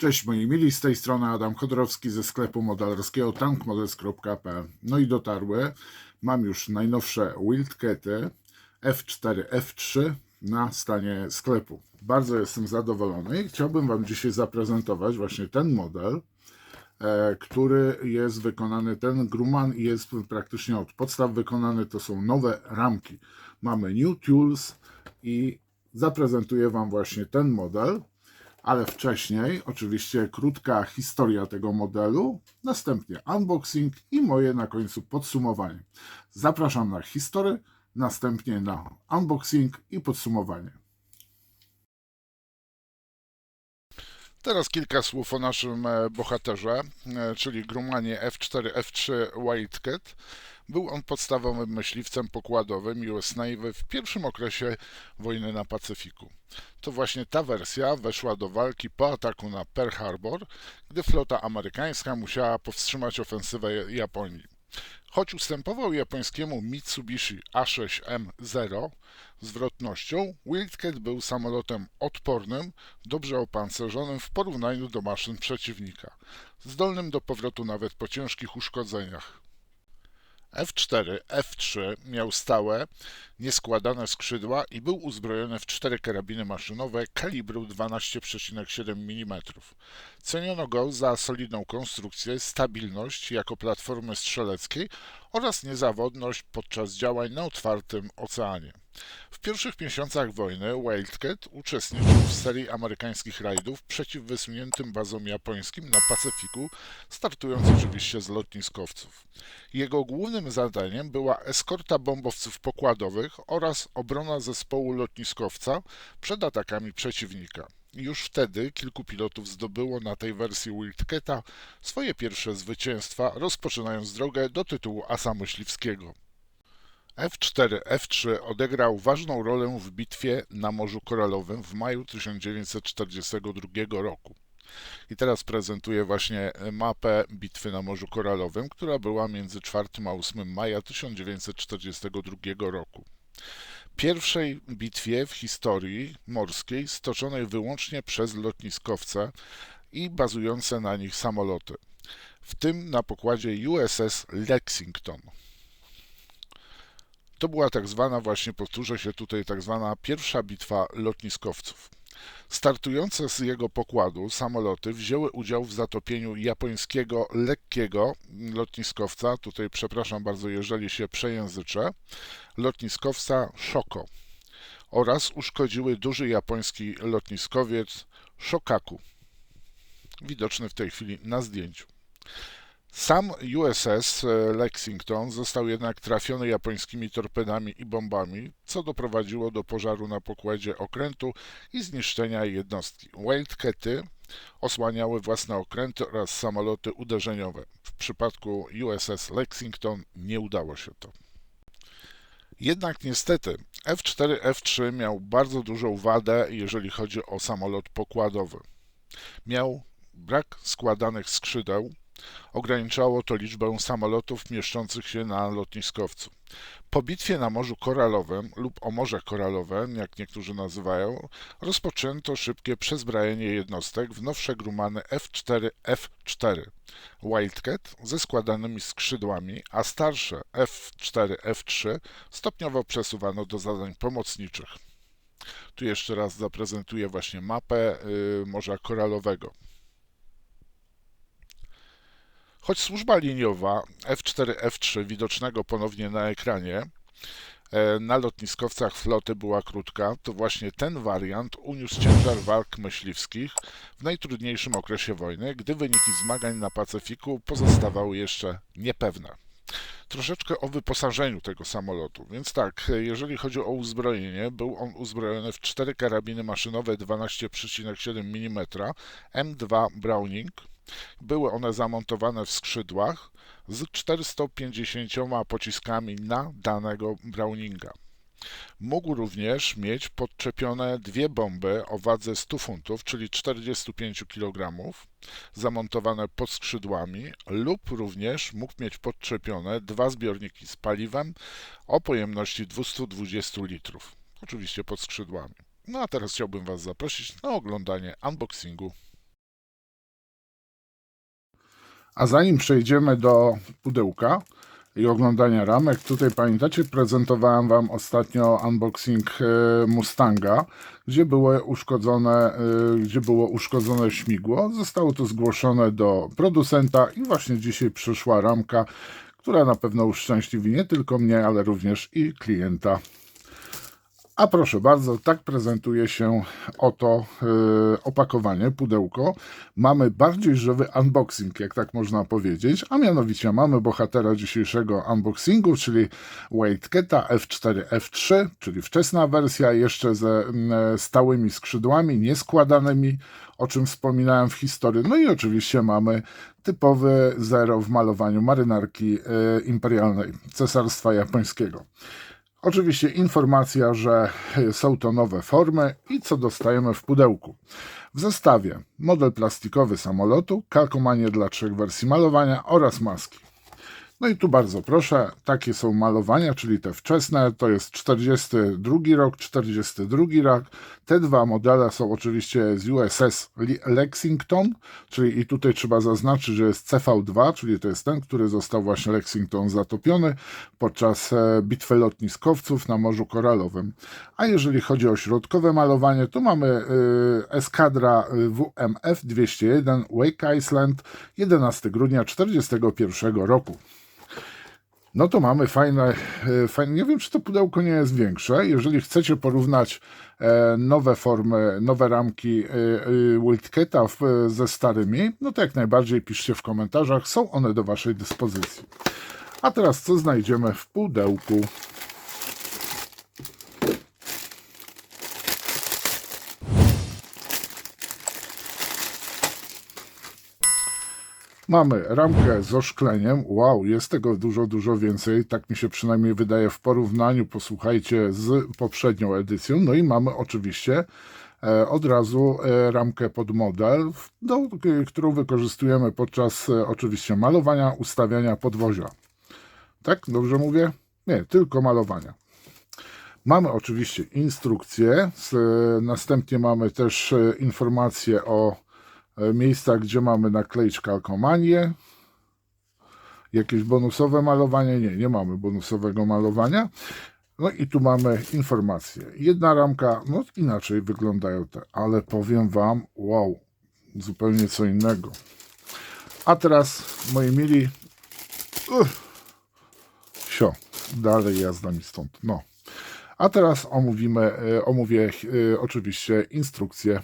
Cześć moi mili, z tej strony Adam Chodorowski ze sklepu modelarskiego tankmodels.pl. No i dotarły, mam już najnowsze Wildcaty F4, F3 na stanie sklepu. Bardzo jestem zadowolony i chciałbym Wam dzisiaj zaprezentować właśnie ten model, który jest wykonany, ten Grumman jest praktycznie od podstaw wykonany, to są nowe ramki. Mamy New Tools i zaprezentuję Wam właśnie ten model. Ale wcześniej oczywiście krótka historia tego modelu, następnie unboxing i moje na końcu podsumowanie. Zapraszam na historię, następnie na unboxing i podsumowanie. Teraz kilka słów o naszym bohaterze, czyli Grummanie F4, F3 Wildcat. Był on podstawowym myśliwcem pokładowym US Navy w pierwszym okresie wojny na Pacyfiku. To właśnie ta wersja weszła do walki po ataku na Pearl Harbor, gdy flota amerykańska musiała powstrzymać ofensywę Japonii. Choć ustępował japońskiemu Mitsubishi A6M0 zwrotnością, Wildcat był samolotem odpornym, dobrze opancerzonym w porównaniu do maszyn przeciwnika, zdolnym do powrotu nawet po ciężkich uszkodzeniach. F4, F3 miał stałe, nieskładane skrzydła i był uzbrojony w 4 karabiny maszynowe kalibru 12,7 mm. Ceniono go za solidną konstrukcję, stabilność jako platformy strzeleckiej oraz niezawodność podczas działań na otwartym oceanie. W pierwszych miesiącach wojny Wildcat uczestniczył w serii amerykańskich rajdów przeciw wysuniętym bazom japońskim na Pacyfiku, startując oczywiście z lotniskowców. Jego głównym zadaniem była eskorta bombowców pokładowych oraz obrona zespołu lotniskowca przed atakami przeciwnika. Już wtedy kilku pilotów zdobyło na tej wersji Wildcata swoje pierwsze zwycięstwa, rozpoczynając drogę do tytułu asa myśliwskiego. F4, F3 odegrał ważną rolę w bitwie na Morzu Koralowym w maju 1942 roku. I teraz prezentuję właśnie mapę bitwy na Morzu Koralowym, która była między 4 a 8 maja 1942 roku. Pierwszej bitwie w historii morskiej stoczonej wyłącznie przez lotniskowce i bazujące na nich samoloty, w tym na pokładzie USS Lexington. To była tak zwana, właśnie powtórzę się tutaj, tak zwana pierwsza bitwa lotniskowców. Startujące z jego pokładu samoloty wzięły udział w zatopieniu japońskiego lekkiego lotniskowca, tutaj przepraszam bardzo, jeżeli się przejęzyczę, lotniskowca Shoko oraz uszkodziły duży japoński lotniskowiec Shokaku, widoczny w tej chwili na zdjęciu. Sam USS Lexington został jednak trafiony japońskimi torpedami i bombami, co doprowadziło do pożaru na pokładzie okrętu i zniszczenia jednostki. Wildcaty osłaniały własne okręty oraz samoloty uderzeniowe. W przypadku USS Lexington nie udało się to. Jednak niestety F4, F3 miał bardzo dużą wadę, jeżeli chodzi o samolot pokładowy. Miał brak składanych skrzydeł, ograniczało to liczbę samolotów mieszczących się na lotniskowcu. Po bitwie na Morzu Koralowym lub o Morze Koralowe, jak niektórzy nazywają, rozpoczęto szybkie przezbrajanie jednostek w nowsze Grummany F4, F4 Wildcat ze składanymi skrzydłami, a starsze F4, F3 stopniowo przesuwano do zadań pomocniczych. Tu jeszcze raz zaprezentuję właśnie mapę Morza Koralowego. Choć służba liniowa F4, F3 widocznego ponownie na ekranie na lotniskowcach floty była krótka, to właśnie ten wariant uniósł ciężar walk myśliwskich w najtrudniejszym okresie wojny, gdy wyniki zmagań na Pacyfiku pozostawały jeszcze niepewne. Troszeczkę o wyposażeniu tego samolotu. Więc tak, jeżeli chodzi o uzbrojenie, był on uzbrojony w 4 karabiny maszynowe 12,7 mm M2 Browning. Były one zamontowane w skrzydłach z 450 pociskami na danego Browninga. Mógł również mieć podczepione 2 bomby o wadze 100 funtów, czyli 45 kg, zamontowane pod skrzydłami, lub również mógł mieć podczepione 2 zbiorniki z paliwem o pojemności 220 litrów, oczywiście pod skrzydłami. No a teraz chciałbym Was zaprosić na oglądanie unboxingu. A zanim przejdziemy do pudełka i oglądania ramek, tutaj pamiętacie, prezentowałem Wam ostatnio unboxing Mustanga, gdzie było uszkodzone śmigło. Zostało to zgłoszone do producenta i właśnie dzisiaj przyszła ramka, która na pewno uszczęśliwi nie tylko mnie, ale również i klienta. A proszę bardzo, tak prezentuje się oto opakowanie, pudełko. Mamy bardziej żywy unboxing, jak tak można powiedzieć, a mianowicie mamy bohatera dzisiejszego unboxingu, czyli Wildcata F4 F3, czyli wczesna wersja, jeszcze ze stałymi skrzydłami, nieskładanymi, o czym wspominałem w historii. No i oczywiście mamy typowy zero w malowaniu marynarki imperialnej Cesarstwa Japońskiego. Oczywiście informacja, że są to nowe formy i co dostajemy w pudełku. W zestawie model plastikowy samolotu, kalkomanie dla 3 wersji malowania oraz maski. No i tu bardzo proszę, takie są malowania, czyli te wczesne, to jest 42 rok, 42 rok. Te dwa modele są oczywiście z USS Lexington, czyli i tutaj trzeba zaznaczyć, że jest CV2, czyli to jest ten, który został właśnie Lexington zatopiony podczas bitwy lotniskowców na Morzu Koralowym. A jeżeli chodzi o środkowe malowanie, to mamy eskadra WMF 201 Wake Island 11 grudnia 1941 roku. No to mamy fajne, nie wiem, czy to pudełko nie jest większe. Jeżeli chcecie porównać nowe formy, nowe ramki Wildcata ze starymi, no to jak najbardziej piszcie w komentarzach, są one do Waszej dyspozycji. A teraz co znajdziemy w pudełku? Mamy ramkę z oszkleniem. Wow, jest tego dużo więcej. Tak mi się przynajmniej wydaje w porównaniu, posłuchajcie, z poprzednią edycją. No i mamy oczywiście od razu ramkę pod model, którą wykorzystujemy podczas oczywiście malowania, ustawiania podwozia. Tak? Dobrze mówię? Nie, tylko malowania. Mamy oczywiście instrukcję. Następnie mamy też informacje o miejsca, gdzie mamy nakleić kalkomanię. Jakieś bonusowe malowanie? Nie mamy bonusowego malowania. No i tu mamy informacje. Jedna ramka, no inaczej wyglądają te, ale powiem Wam, wow, zupełnie co innego. A teraz, moi mili, dalej jazda mi stąd. No. A teraz omówię oczywiście instrukcję.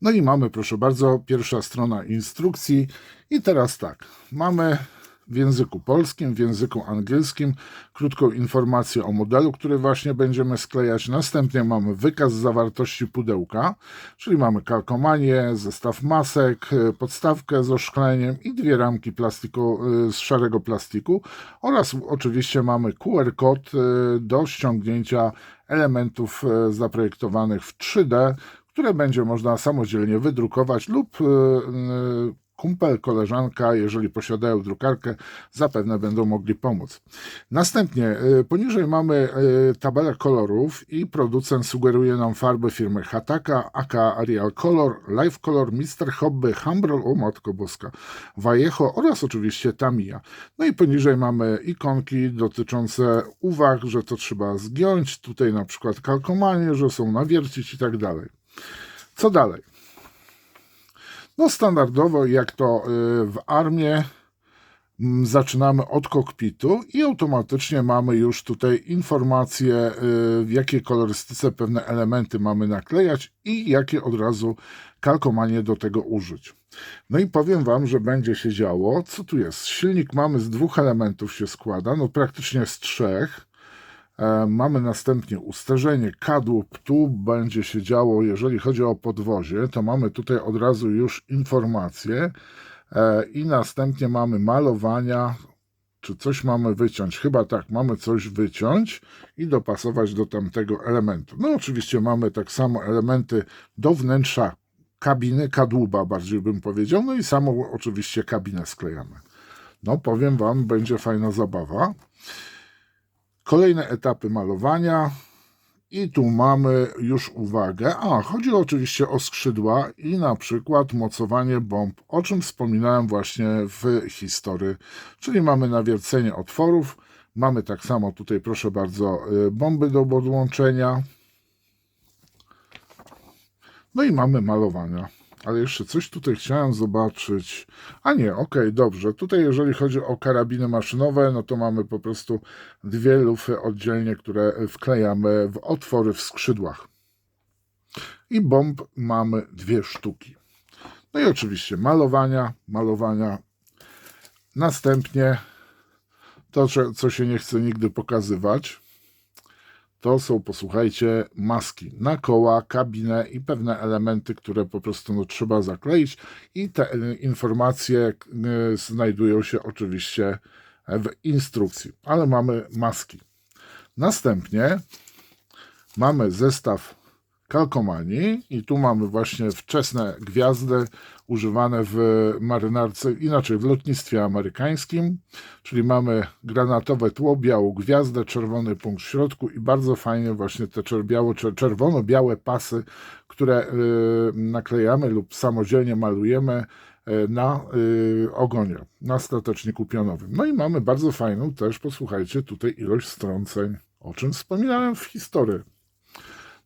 No i mamy, proszę bardzo, pierwsza strona instrukcji i teraz tak, mamy w języku polskim, w języku angielskim krótką informację o modelu, który właśnie będziemy sklejać. Następnie mamy wykaz zawartości pudełka, czyli mamy kalkomanię, zestaw masek, podstawkę z oszkleniem i 2 ramki z szarego plastiku oraz oczywiście mamy QR kod do ściągnięcia elementów zaprojektowanych w 3D, które będzie można samodzielnie wydrukować lub kumpel, koleżanka, jeżeli posiadają drukarkę, zapewne będą mogli pomóc. Następnie poniżej mamy tabelę kolorów i producent sugeruje nam farby firmy Hataka, aka Arial Color, Life Color, Mr. Hobby, Humbrol, o matko boska, Vallejo oraz oczywiście Tamiya. No i poniżej mamy ikonki dotyczące uwag, że to trzeba zgiąć, tutaj na przykład kalkomanie, że są nawiercić i tak dalej. Co dalej? No standardowo, jak to w armii, zaczynamy od kokpitu i automatycznie mamy już tutaj informacje, w jakiej kolorystyce pewne elementy mamy naklejać i jakie od razu kalkomanie do tego użyć. No i powiem Wam, że będzie się działo. Co tu jest? Silnik mamy z 2 elementów się składa, no praktycznie z 3. Mamy następnie usterzenie kadłub, tu będzie się działo, jeżeli chodzi o podwozie, to mamy tutaj od razu już informacje i następnie mamy malowania, czy coś mamy wyciąć, chyba tak, mamy coś wyciąć i dopasować do tamtego elementu. No oczywiście mamy tak samo elementy do wnętrza kabiny, kadłuba bardziej bym powiedział, no i samą oczywiście kabinę sklejamy. No powiem Wam, będzie fajna zabawa. Kolejne etapy malowania I tu mamy już uwagę. Chodzi oczywiście o skrzydła i na przykład mocowanie bomb, o czym wspominałem właśnie w historii. Czyli mamy nawiercenie otworów, mamy tak samo tutaj, proszę bardzo, bomby do podłączenia. No i mamy malowania. Ale jeszcze coś tutaj chciałem zobaczyć. Okej, dobrze. Tutaj jeżeli chodzi o karabiny maszynowe, no to mamy po prostu dwie lufy oddzielnie, które wklejamy w otwory w skrzydłach. I bomb mamy 2 sztuki. No i oczywiście malowania. Następnie to, co się nie chce nigdy pokazywać, to są, posłuchajcie, maski na koła, kabinę i pewne elementy, które po prostu trzeba zakleić i te informacje znajdują się oczywiście w instrukcji, ale mamy maski. Następnie mamy zestaw kalkomanii i tu mamy właśnie wczesne gwiazdy używane w marynarce, inaczej w lotnictwie amerykańskim, czyli mamy granatowe tło, białą gwiazdę, czerwony punkt w środku i bardzo fajnie właśnie te czerwono-białe pasy, które naklejamy lub samodzielnie malujemy na ogonie, na stateczniku pionowym. No i mamy bardzo fajną też, posłuchajcie, tutaj ilość strąceń, o czym wspominałem w historii.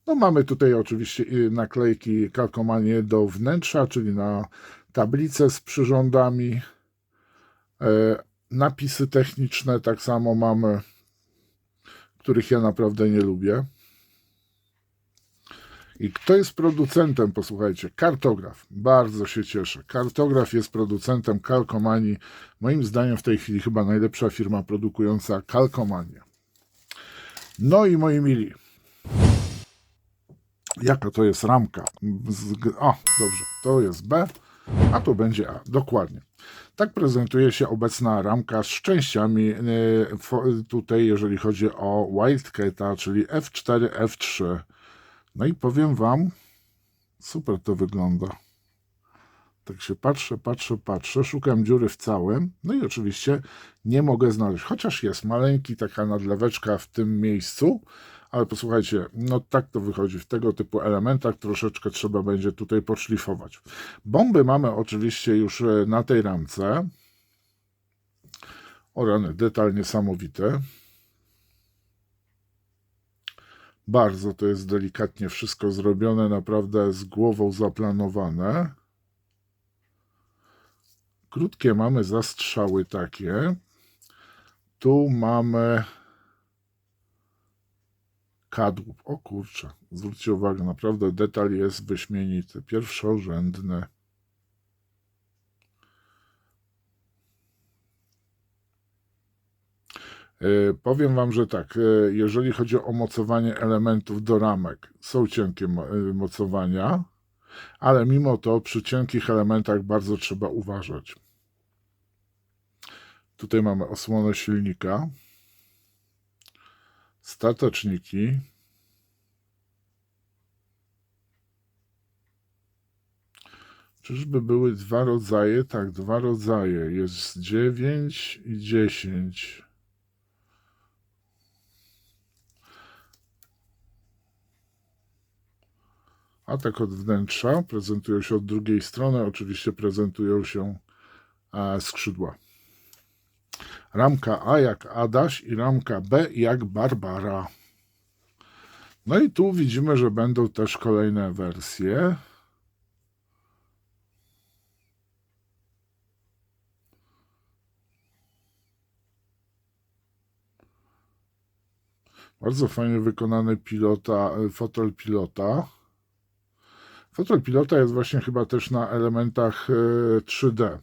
No mamy tutaj oczywiście naklejki kalkomanie do wnętrza, czyli na tablicę z przyrządami. Napisy techniczne tak samo mamy, których ja naprawdę nie lubię. I kto jest producentem? Posłuchajcie, Kartograf. Bardzo się cieszę. Kartograf jest producentem kalkomanii. Moim zdaniem w tej chwili chyba najlepsza firma produkująca kalkomanię. No i moi mili, jaka to jest ramka? Dobrze, to jest B, a tu będzie A. Dokładnie. Tak prezentuje się obecna ramka z częściami tutaj, jeżeli chodzi o Wildcata, czyli F4, F3. No i powiem Wam, super to wygląda. Tak się patrzę, szukam dziury w całym, no i oczywiście nie mogę znaleźć, chociaż jest maleńki taka nadleweczka w tym miejscu, ale posłuchajcie, no tak to wychodzi, w tego typu elementach troszeczkę trzeba będzie tutaj podszlifować. Bomby mamy oczywiście już na tej ramce. O rany, detal niesamowity. Bardzo to jest delikatnie wszystko zrobione, naprawdę z głową zaplanowane. Krótkie mamy zastrzały takie. Tu mamy kadłub. O kurczę, zwróćcie uwagę, naprawdę detal jest wyśmienity, pierwszorzędny. Powiem Wam, że tak, jeżeli chodzi o mocowanie elementów do ramek, są cienkie mocowania, ale mimo to przy cienkich elementach bardzo trzeba uważać. Tutaj mamy osłonę silnika, stateczniki, czyżby były 2 rodzaje? Tak, 2 rodzaje, jest 9 i 10. A tak od wnętrza prezentują się od drugiej strony, oczywiście prezentują się skrzydła. Ramka A jak Adaś i ramka B jak Barbara. No i tu widzimy, że będą też kolejne wersje. Bardzo fajnie wykonany fotel pilota. Fotel pilota jest właśnie chyba też na elementach 3D.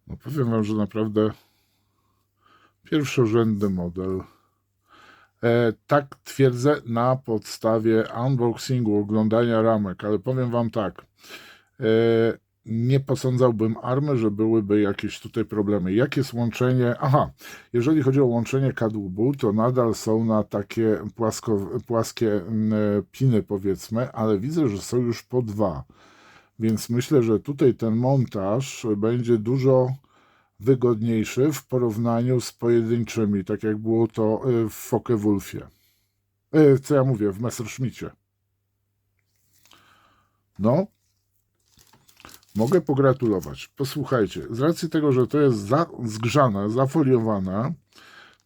No powiem Wam, że naprawdę pierwszorzędny model. Tak twierdzę na podstawie unboxingu, oglądania ramek, ale powiem Wam tak. nie posądzałbym Army, że byłyby jakieś tutaj problemy. Jakie jest łączenie? Aha, jeżeli chodzi o łączenie kadłubu, to nadal są na takie płaskie piny, powiedzmy, ale widzę, że są już po dwa. Więc myślę, że tutaj ten montaż będzie dużo wygodniejszy w porównaniu z pojedynczymi, tak jak było to w Focke-Wulfie. Co ja mówię, w Messerschmittie. No, mogę pogratulować. Posłuchajcie, z racji tego, że to jest zgrzane, zafoliowane,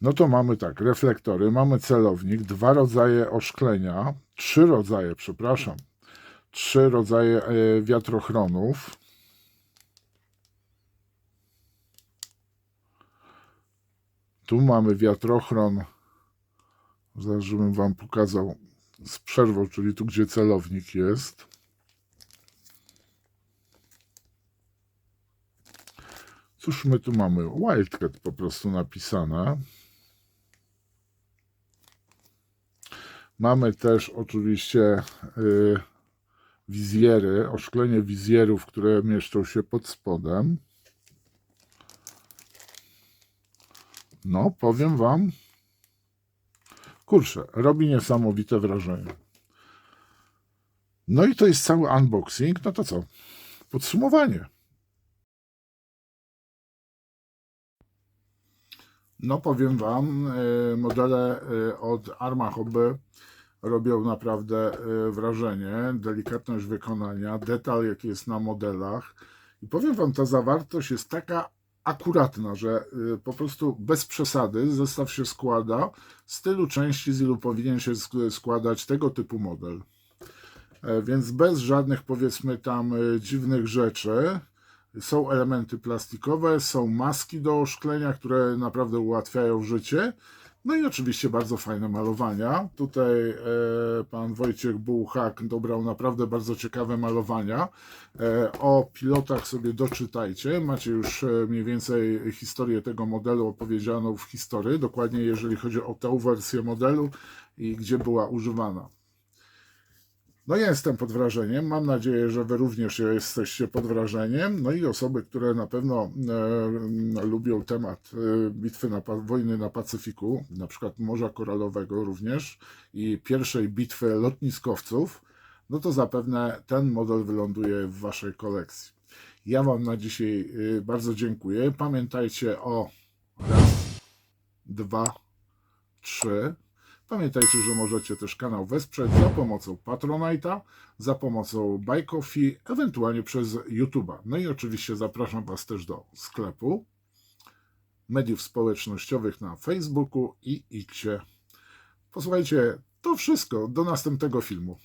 no to mamy tak, reflektory, mamy celownik, dwa rodzaje oszklenia, trzy rodzaje, przepraszam, trzy rodzaje wiatrochronów. Tu mamy wiatrochron, zaraz żebym wam pokazał z przerwą, czyli tu, gdzie celownik jest. Cóż my tu mamy? Wildcat po prostu napisane. Mamy też oczywiście wizjery, oszklenie wizjerów, które mieszczą się pod spodem. No, powiem wam, kurczę, robi niesamowite wrażenie. No i to jest cały unboxing. No to co? Podsumowanie. No powiem wam, modele od Arma Hobby robią naprawdę wrażenie, delikatność wykonania, detal jaki jest na modelach i powiem wam, ta zawartość jest taka akuratna, że po prostu bez przesady zestaw się składa z tylu części, z ilu powinien się składać tego typu model. Więc bez żadnych, powiedzmy tam, dziwnych rzeczy. Są elementy plastikowe, są maski do oszklenia, które naprawdę ułatwiają życie. No i oczywiście bardzo fajne malowania. Tutaj pan Wojciech Bułhak dobrał naprawdę bardzo ciekawe malowania. O pilotach sobie doczytajcie. Macie już mniej więcej historię tego modelu opowiedzianą w historii, dokładnie jeżeli chodzi o tę wersję modelu i gdzie była używana. No ja jestem pod wrażeniem, mam nadzieję, że wy również jesteście pod wrażeniem. No i osoby, które na pewno lubią temat bitwy wojny na Pacyfiku, na przykład Morza Koralowego również i pierwszej bitwy lotniskowców, no to zapewne ten model wyląduje w waszej kolekcji. Ja wam na dzisiaj bardzo dziękuję. Pamiętajcie o raz, dwa, trzy. Pamiętajcie, że możecie też kanał wesprzeć za pomocą Patronite'a, za pomocą Buy Coffee, ewentualnie przez YouTube'a. No i oczywiście zapraszam Was też do sklepu, mediów społecznościowych na Facebooku i Xie. Posłuchajcie, to wszystko. Do następnego filmu.